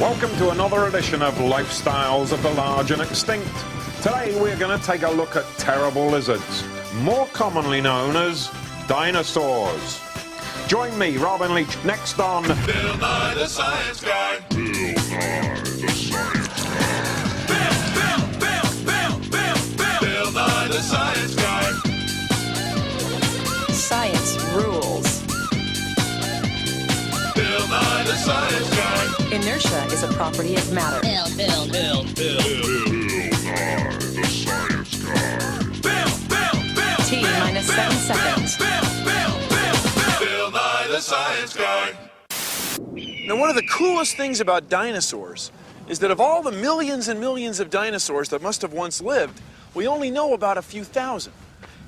Welcome to another edition of Lifestyles of the Large and Extinct. Today we're going to take a look at terrible lizards, more commonly known as dinosaurs. Join me, Robin Leach, next on Bill Nye the Science Guy. Bill Nye the Science Guy. Bill Nye the Science Guy. Science rules. Bill Nye the Science Guy. Inertia is a property of matter. Bill Nye the Science Guy. T minus 7 seconds. Bill Nye the Science Guy. Now, one of the coolest things about dinosaurs is that of all the millions and millions of dinosaurs that must have once lived, we only know about a few thousand.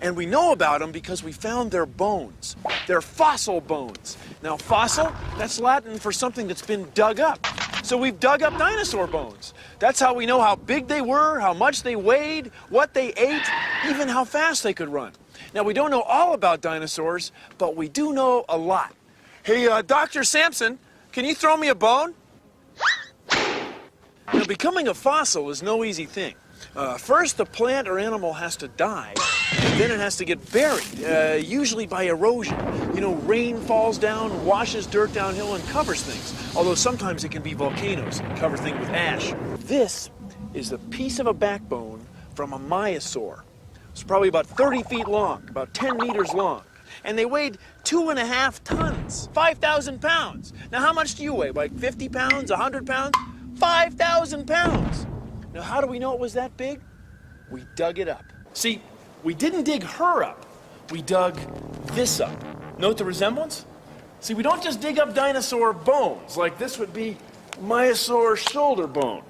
And we know about them because we found their bones. They're fossil bones. Now, fossil, that's Latin for something that's been dug up. So we've dug up dinosaur bones. That's how we know how big they were, how much they weighed, what they ate, even how fast they could run. Now, we don't know all about dinosaurs, but we do know a lot. Hey, Dr. Sampson, can you throw me a bone? Now, becoming a fossil is no easy thing. First, the plant or animal has to die, and then it has to get buried, usually by erosion. You know, rain falls down, washes dirt downhill, and covers things. Although sometimes it can be volcanoes and cover things with ash. This is the piece of a backbone from a maiasaur. It's probably about 30 feet long, about 10 meters long. And they weighed 2.5 tons, 5,000 pounds. Now, how much do you weigh? Like 50 pounds, 100 pounds? 5,000 pounds. Now, how do we know it was that big? We dug it up. See, we didn't dig her up. We dug this up. Note the resemblance? See, we don't just dig up dinosaur bones, like this would be maiasaur shoulder bone.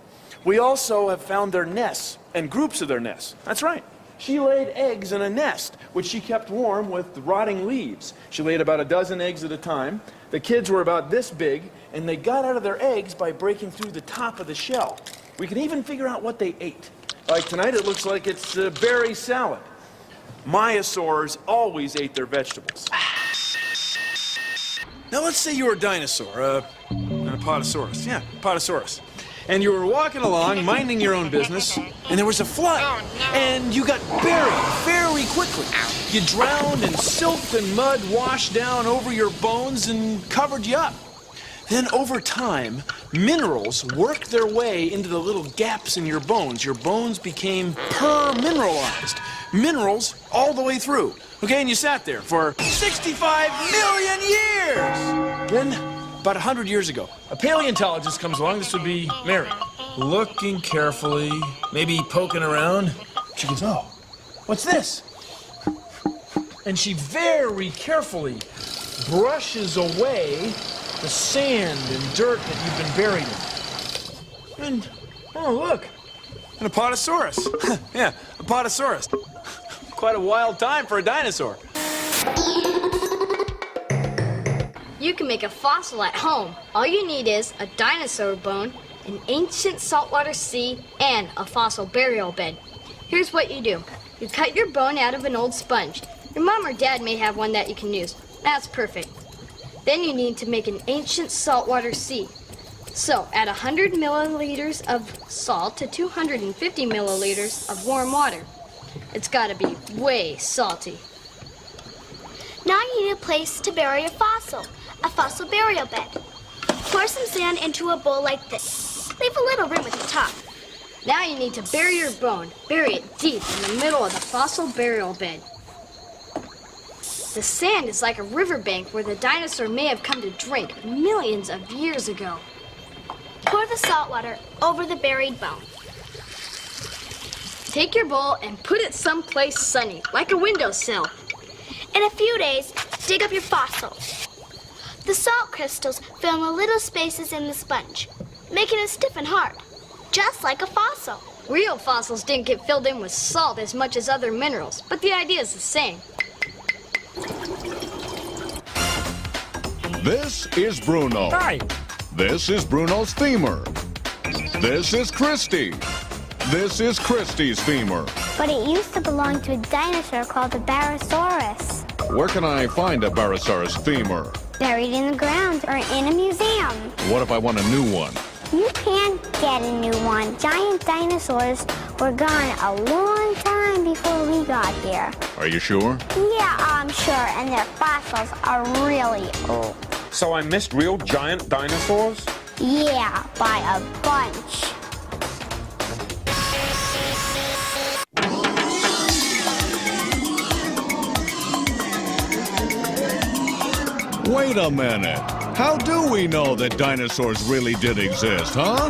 We also have found their nests and groups of their nests. That's right. She laid eggs in a nest, which she kept warm with rotting leaves. She laid about a dozen eggs at a time. The kids were about this big, and they got out of their eggs by breaking through the top of the shell. We can even figure out what they ate. Like tonight, it looks like it's berry salad. Maiasaurs always ate their vegetables. Now, let's say you were a dinosaur, an Apatosaurus. Yeah, Apatosaurus. And you were walking along, minding your own business, and there was a flood. And you got buried very quickly. You drowned, and silt and mud washed down over your bones and covered you up. Then, over time, minerals worked their way into the little gaps in your bones. Your bones became permineralized. Minerals all the way through. Okay, and you sat there for 65 million years! Then, about 100 years ago, a paleontologist comes along. This would be Mary. Looking carefully, maybe poking around. She goes, oh, what's this? And she very carefully brushes away the sand and dirt that you've been buried in. And, oh, look, an Apatosaurus. Yeah, Apatosaurus. Quite a wild time for a dinosaur. You can make a fossil at home. All you need is a dinosaur bone, an ancient saltwater sea, and a fossil burial bed. Here's what you do. You cut your bone out of an old sponge. Your mom or dad may have one that you can use. That's perfect. Then you need to make an ancient saltwater sea. So add 100 milliliters of salt to 250 milliliters of warm water. It's gotta be way salty. Now you need a place to bury a fossil burial bed. Pour some sand into a bowl like this. Leave a little room at the top. Now you need to bury your bone. Bury it deep in the middle of the fossil burial bed. The sand is like a riverbank where the dinosaur may have come to drink millions of years ago. Pour the salt water over the buried bone. Take your bowl and put it someplace sunny, like a windowsill. In a few days, dig up your fossil. The salt crystals fill in the little spaces in the sponge, making it stiff and hard, just like a fossil. Real fossils didn't get filled in with salt as much as other minerals, but the idea is the same. This is Bruno. Hi. This is Bruno's femur. This is Christy. This is Christy's femur. But it used to belong to a dinosaur called the Barosaurus. Where can I find a Barosaurus femur? Buried in the ground or in a museum. What if I want a new one? You can't get a new one. Giant dinosaurs were gone a long time before we got here. Are you sure? Yeah, I'm sure, and their fossils are really old. So I missed real giant dinosaurs? Yeah, by a bunch. Wait a minute. How do we know that dinosaurs really did exist, huh?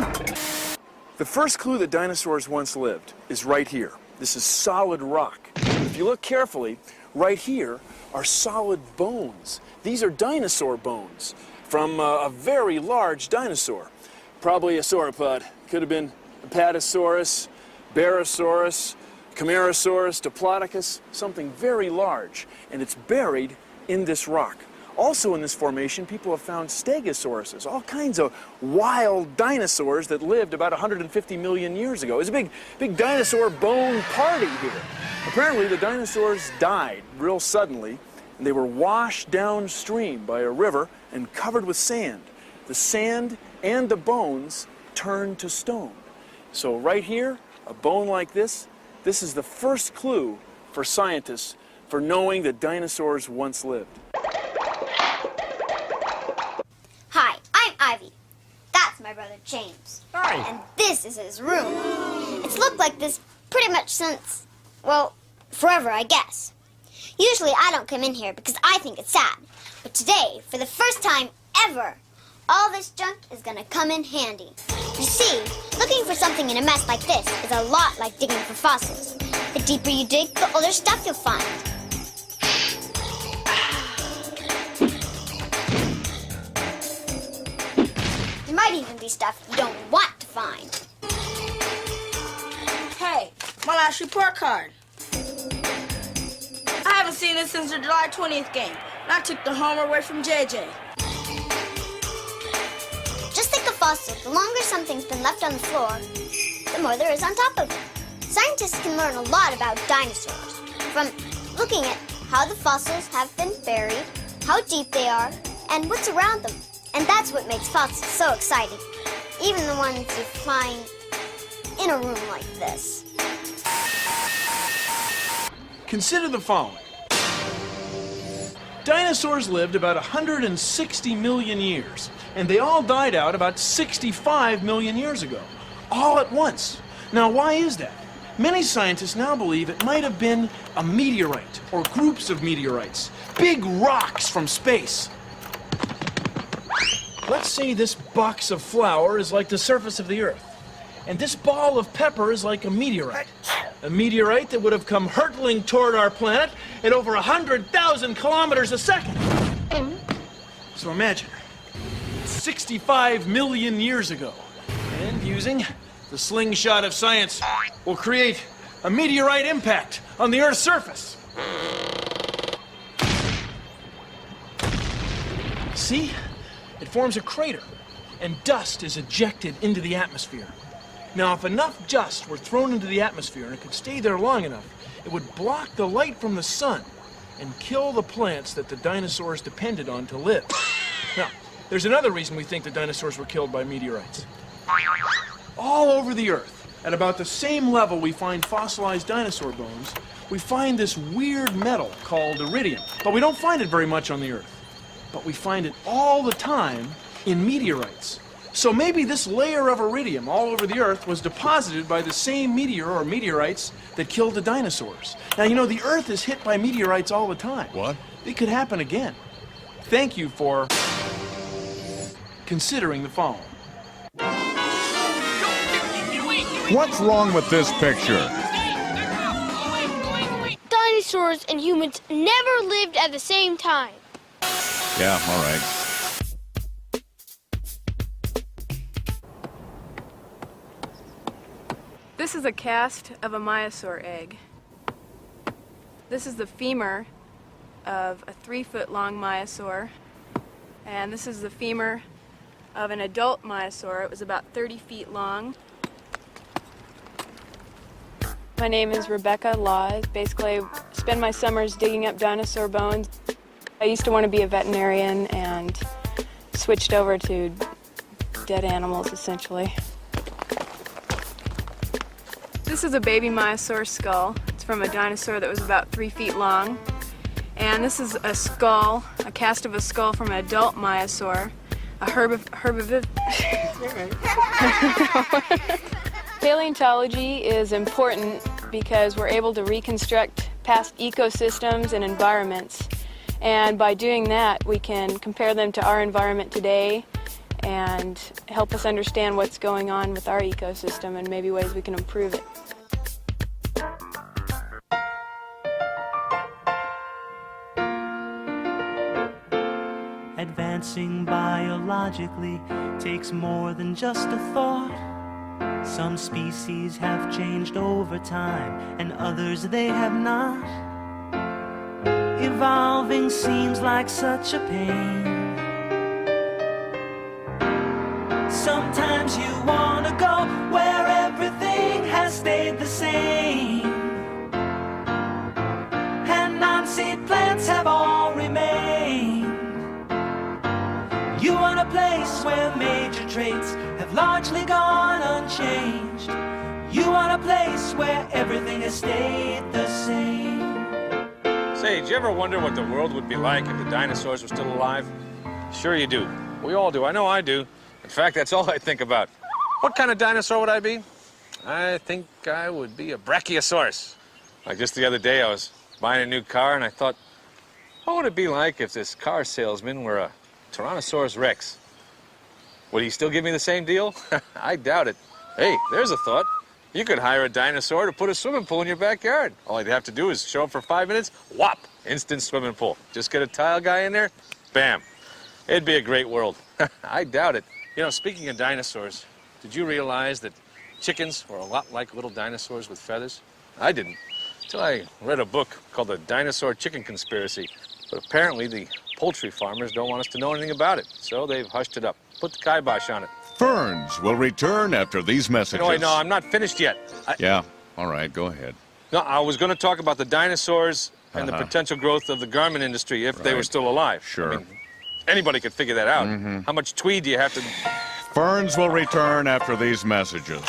The first clue that dinosaurs once lived is right here. This is solid rock. If you look carefully, right here are solid bones. These are dinosaur bones from a very large dinosaur. Probably a sauropod. Could have been Apatosaurus, Barosaurus, Camarasaurus, Diplodocus, something very large. And it's buried in this rock. Also in this formation, people have found stegosauruses, all kinds of wild dinosaurs that lived about 150 million years ago. It was a big dinosaur bone party here. Apparently, the dinosaurs died real suddenly, and they were washed downstream by a river and covered with sand. The sand and the bones turned to stone. So right here, a bone like this is the first clue for scientists for knowing that dinosaurs once lived. Hi, I'm Ivy. That's my brother James. Hi. And this is his room. It's looked like this pretty much since, well, forever, I guess. Usually I don't come in here because I think it's sad. But today, for the first time ever, all this junk is gonna come in handy. You see, looking for something in a mess like this is a lot like digging for fossils. The deeper you dig, the older stuff you'll find. There might even be stuff you don't want to find. Hey, my last report card. I haven't seen this since the July 20th game, and I took the homer away from JJ. Just think of fossils. The longer something's been left on the floor, the more there is on top of it. Scientists can learn a lot about dinosaurs from looking at how the fossils have been buried, how deep they are, and what's around them. And that's what makes fossils so exciting, even the ones you find in a room like this. Consider the following. Dinosaurs lived about 160 million years, and they all died out about 65 million years ago, all at once. Now, why is that? Many scientists now believe it might have been a meteorite or groups of meteorites, big rocks from space. Let's say this box of flour is like the surface of the Earth, and this ball of pepper is like a meteorite. A meteorite that would have come hurtling toward our planet at over 100,000 kilometers a second. So imagine, 65 million years ago, and using the slingshot of science, we'll create a meteorite impact on the Earth's surface. See? It forms a crater, and dust is ejected into the atmosphere. Now, if enough dust were thrown into the atmosphere and it could stay there long enough, it would block the light from the sun and kill the plants that the dinosaurs depended on to live. Now, there's another reason we think the dinosaurs were killed by meteorites. All over the Earth, at about the same level we find fossilized dinosaur bones, we find this weird metal called iridium. But we don't find it very much on the Earth. But we find it all the time in meteorites. So maybe this layer of iridium all over the Earth was deposited by the same meteor or meteorites that killed the dinosaurs. Now, you know, the Earth is hit by meteorites all the time. What? It could happen again. Thank you for considering the following. What's wrong with this picture? Dinosaurs and humans never lived at the same time. Yeah, all right. This is a cast of a myosaur egg. This is the femur of a 3-foot-long myosaur. And this is the femur of an adult myosaur. It was about 30 feet long. My name is Rebecca Laws. Basically, I spend my summers digging up dinosaur bones. I used to want to be a veterinarian and switched over to dead animals, essentially. This is a baby myosaur skull. It's from a dinosaur that was about 3 feet long. And this is a skull, a cast of a skull from an adult myosaur, a herbivorous. Paleontology is important because we're able to reconstruct past ecosystems and environments. And by doing that, we can compare them to our environment today and help us understand what's going on with our ecosystem and maybe ways we can improve it. Advancing biologically takes more than just a thought. Some species have changed over time, and others they have not. Evolving seems like such a pain. Sometimes you want to go where everything has stayed the same, and non-seed plants have all remained. You want a place where major traits have largely gone unchanged. You want a place where everything has stayed the same. Say, did you ever wonder what the world would be like if the dinosaurs were still alive? Sure you do. We all do. I know I do. In fact, that's all I think about. What kind of dinosaur would I be? I think I would be a brachiosaurus. Like just the other day, I was buying a new car, and I thought, what would it be like if this car salesman were a Tyrannosaurus Rex? Would he still give me the same deal? I doubt it. Hey, there's a thought. You could hire a dinosaur to put a swimming pool in your backyard. All he'd have to do is show up for 5 minutes, whop, instant swimming pool. Just get a tile guy in there, bam. It'd be a great world. I doubt it. You know, speaking of dinosaurs, did you realize that chickens were a lot like little dinosaurs with feathers? I didn't, until I read a book called The Dinosaur Chicken Conspiracy. But apparently the poultry farmers don't want us to know anything about it, so they've hushed it up. Put the kibosh on it. Ferns will return after these messages. No, I'm not finished yet. Yeah, all right, go ahead. No, I was going to talk about the dinosaurs and the potential growth of the garment industry if they were still alive. Sure. I mean, anybody could figure that out. How much tweed do you have to... Ferns will return after these messages.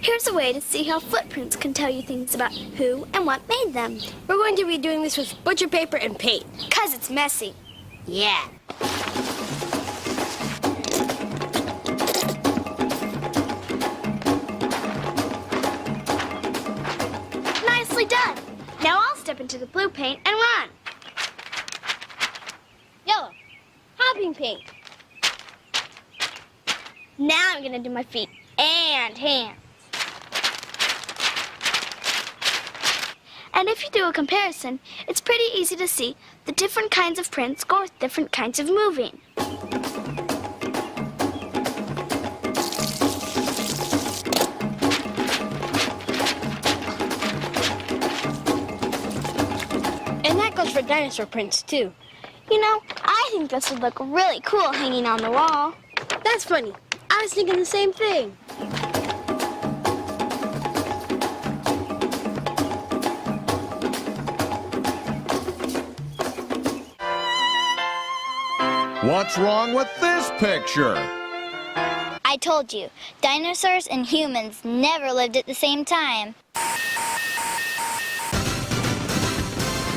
Here's a way to see how footprints can tell you things about who and what made them. We're going to be doing this with butcher paper and paint. 'Cause it's messy. Yeah. Nicely done. Now I'll step into the blue paint and run. Yellow. Hopping paint. Now I'm gonna do my feet and hands. And if you do a comparison, it's pretty easy to see the different kinds of prints go with different kinds of moving. And that goes for dinosaur prints, too. You know, I think this would look really cool hanging on the wall. That's funny. I was thinking the same thing. What's wrong with this picture? I told you, dinosaurs and humans never lived at the same time.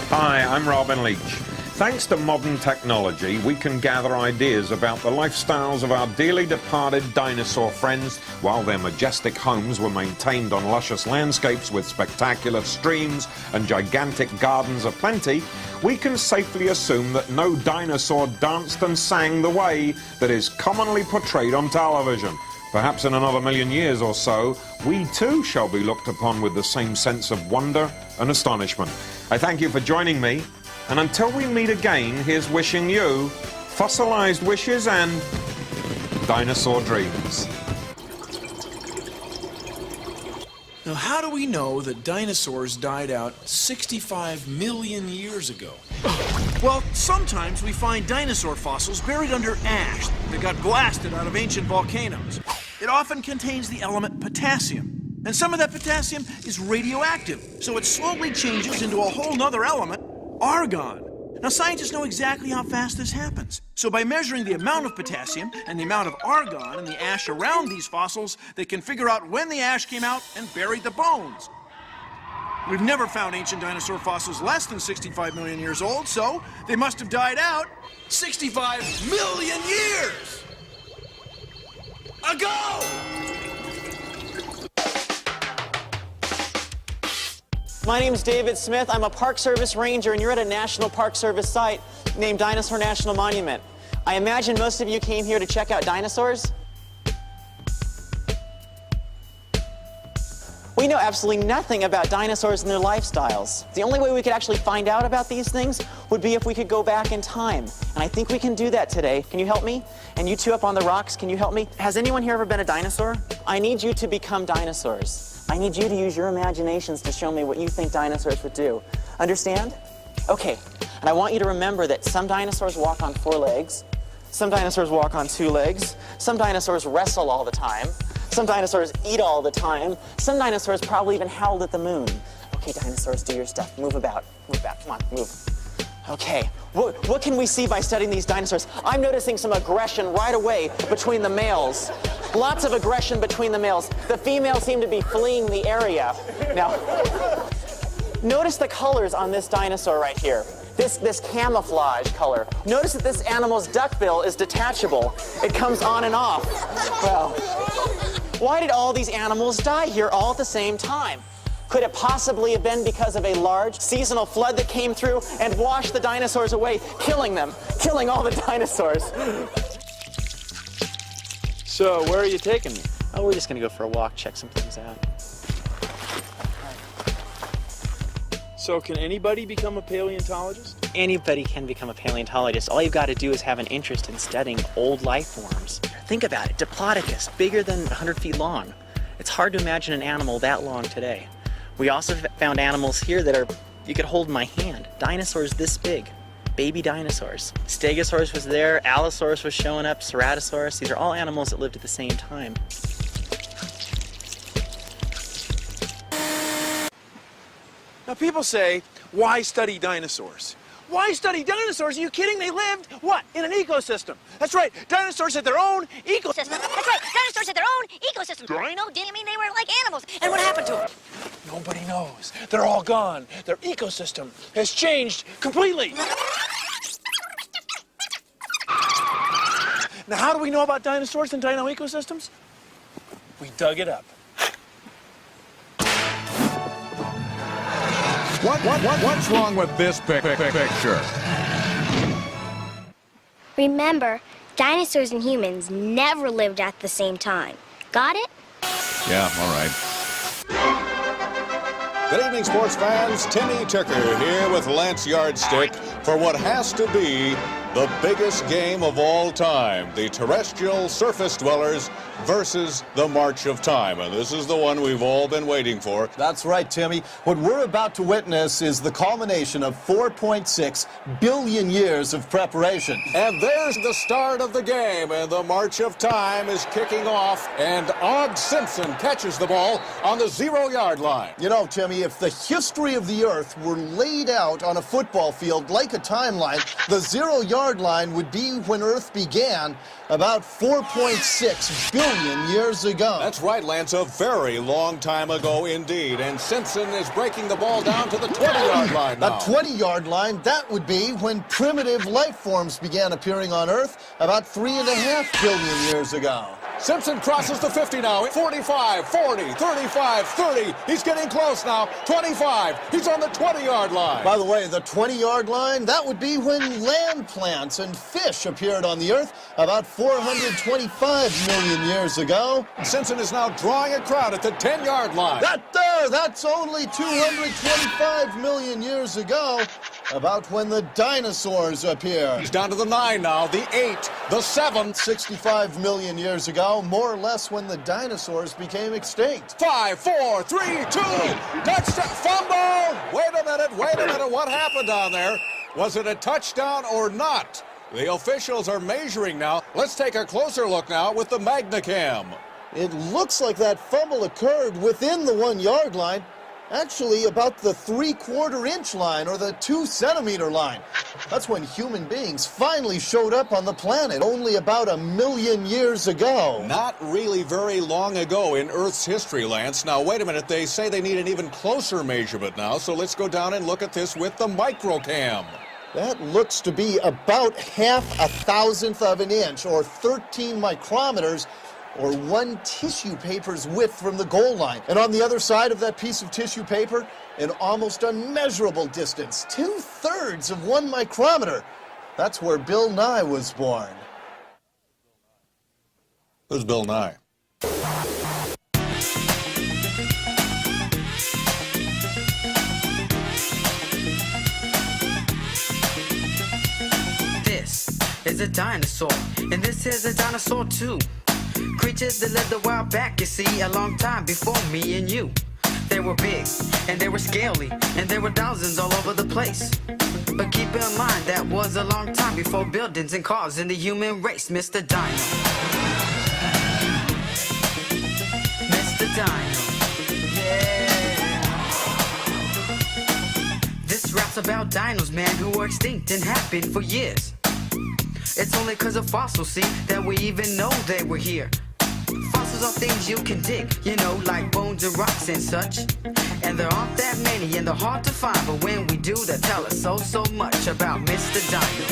Hi, I'm Robin Leach. Thanks to modern technology, we can gather ideas about the lifestyles of our dearly departed dinosaur friends while their majestic homes were maintained on luscious landscapes with spectacular streams and gigantic gardens aplenty. We can safely assume that no dinosaur danced and sang the way that is commonly portrayed on television. Perhaps in another million years or so, we too shall be looked upon with the same sense of wonder and astonishment. I thank you for joining me, and until we meet again, here's wishing you fossilized wishes and dinosaur dreams. Now, how do we know that dinosaurs died out 65 million years ago? Well, sometimes we find dinosaur fossils buried under ash that got blasted out of ancient volcanoes. It often contains the element potassium. And some of that potassium is radioactive, so it slowly changes into a whole nother element, argon. Now, scientists know exactly how fast this happens. So by measuring the amount of potassium and the amount of argon in the ash around these fossils, they can figure out when the ash came out and buried the bones. We've never found ancient dinosaur fossils less than 65 million years old, so they must have died out 65 million years ago! My name's David Smith. I'm a Park Service ranger, and you're at a National Park Service site named Dinosaur National Monument. I imagine most of you came here to check out dinosaurs. We know absolutely nothing about dinosaurs and their lifestyles. The only way we could actually find out about these things would be if we could go back in time. And I think we can do that today. Can you help me? And you two up on the rocks, can you help me? Has anyone here ever been a dinosaur? I need you to become dinosaurs. I need you to use your imaginations to show me what you think dinosaurs would do. Understand? Okay. And I want you to remember that some dinosaurs walk on 4 legs, some dinosaurs walk on 2 legs, some dinosaurs wrestle all the time, some dinosaurs eat all the time, some dinosaurs probably even howled at the moon. Okay, dinosaurs, do your stuff. Move about. Move about. Come on, move. Okay, what can we see by studying these dinosaurs? I'm noticing some aggression right away between the males. Lots of aggression between the males. The females seem to be fleeing the area. Now, notice the colors on this dinosaur right here. This camouflage color. Notice that this animal's duckbill is detachable. It comes on and off. Well, why did all these animals die here all at the same time? Could it possibly have been because of a large seasonal flood that came through and washed the dinosaurs away, killing them, killing all the dinosaurs? So, where are you taking me? Oh, we're just gonna go for a walk, check some things out. So, can anybody become a paleontologist? Anybody can become a paleontologist. All you've got to do is have an interest in studying old life forms. Think about it, Diplodocus, bigger than 100 feet long. It's hard to imagine an animal that long today. We also found animals here that you could hold in my hand. Dinosaurs this big, baby dinosaurs. Stegosaurus was there, Allosaurus was showing up, Ceratosaurus. These are all animals that lived at the same time. Now, people say, why study dinosaurs? Why study dinosaurs? Are you kidding? They lived, what, in an ecosystem. That's right, dinosaurs had their own ecosystem. That's right, dinosaurs had their own ecosystem. Dino didn't mean they were like animals. And what happened to them? Nobody knows. They're all gone. Their ecosystem has changed completely. Now, how do we know about dinosaurs and dino ecosystems? We dug it up. What's wrong with this picture? Remember, dinosaurs and humans never lived at the same time. Got it? Yeah, all right. Good evening, sports fans. Timmy Tucker here with Lance Yardstick for what has to be the biggest game of all time, the terrestrial surface dwellers versus the March of Time. And this is the one we've all been waiting for. That's right, Timmy. What we're about to witness is the culmination of 4.6 billion years of preparation. And there's the start of the game, and the March of Time is kicking off, and Og Simpson catches the ball on the 0-yard line. You know, Timmy, if the history of the Earth were laid out on a football field like a timeline, the 0-yard line would be when Earth began about 4.6 billion years ago. That's right, Lance, a very long time ago indeed. And Simpson is breaking the ball down to the 20-yard line now. The 20-yard line, that would be when primitive life forms began appearing on Earth about 3.5 billion years ago. Simpson crosses the 50 now. 45, 40, 35, 30. He's getting close now. 25. He's on the 20-yard line. By the way, the 20-yard line, that would be when land plants and fish appeared on the Earth about 425 million years ago. Simpson is now drawing a crowd at the 10-yard line. That's only 225 million years ago, about when the dinosaurs appeared. He's down to the 9 now, the 8, the 7. 65 million years ago, more or less when the dinosaurs became extinct. 5, 4, 3, 2, touchdown, fumble! Wait a minute, what happened down there? Was it a touchdown or not? The officials are measuring now. Let's take a closer look now with the Magnacam. It looks like that fumble occurred within the 1-yard line. Actually, about the 3/4 inch line or the 2 centimeter line. That's when human beings finally showed up on the planet, only about 1 million years ago. Not really very long ago in Earth's history, Lance. Now, wait a minute. They say they need an even closer measurement now, so let's go down and look at this with the microcam. That looks to be about 1/1000th of an inch, or 13 micrometers, or 1 tissue paper's width from the goal line. And on the other side of that piece of tissue paper, an almost unmeasurable distance, 2/3 of 1 micrometer. That's where Bill Nye was born. Who's Bill Nye? This is a dinosaur, and this is a dinosaur too. Creatures that lived a while back, you see, a long time before me and you. They were big, and they were scaly, and there were thousands all over the place. But keep in mind, that was a long time before buildings and cars and the human race, Mr. Dino. Mr. Dino. Yeah. This rap's about dinos, man, who were extinct and have been for years. It's only 'cause of fossils, see, that we even know they were here. Fossils are things you can dig, you know, like bones and rocks and such. And there aren't that many and they're hard to find, but when we do, they tell us so much about Mr. Dino.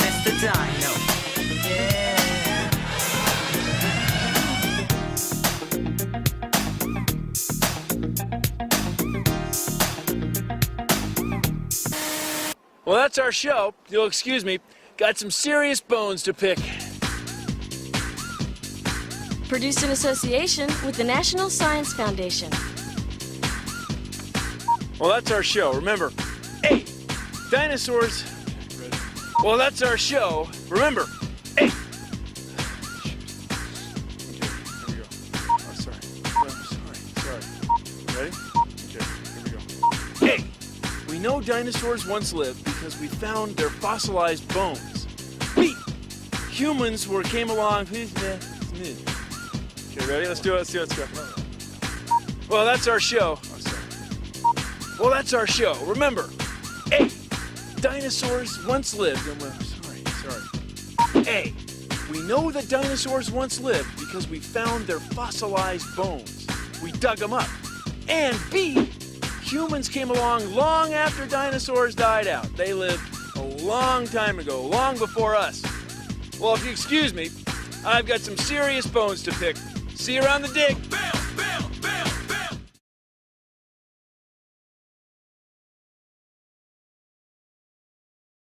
Mr. Dino. Yeah. Well, that's our show. You'll excuse me. Got some serious bones to pick. Produced in association with the National Science Foundation. Well, that's our show. Remember, hey, dinosaurs. Well, that's our show. Remember, hey. Okay, here we go. Oh, sorry. Sorry. Ready? Okay, here we go. Hey, we know dinosaurs once lived because we found their fossilized bones. We, humans, came along. Okay, ready? Let's do it. Let's go. Well, that's our show. Oh, sorry. Well, that's our show. Remember, hey, dinosaurs once lived. Sorry. A, we know that dinosaurs once lived because we found their fossilized bones. We dug them up. And B, humans came along long after dinosaurs died out. They lived a long time ago, long before us. Well, if you excuse me, I've got some serious bones to pick. See you around the dig.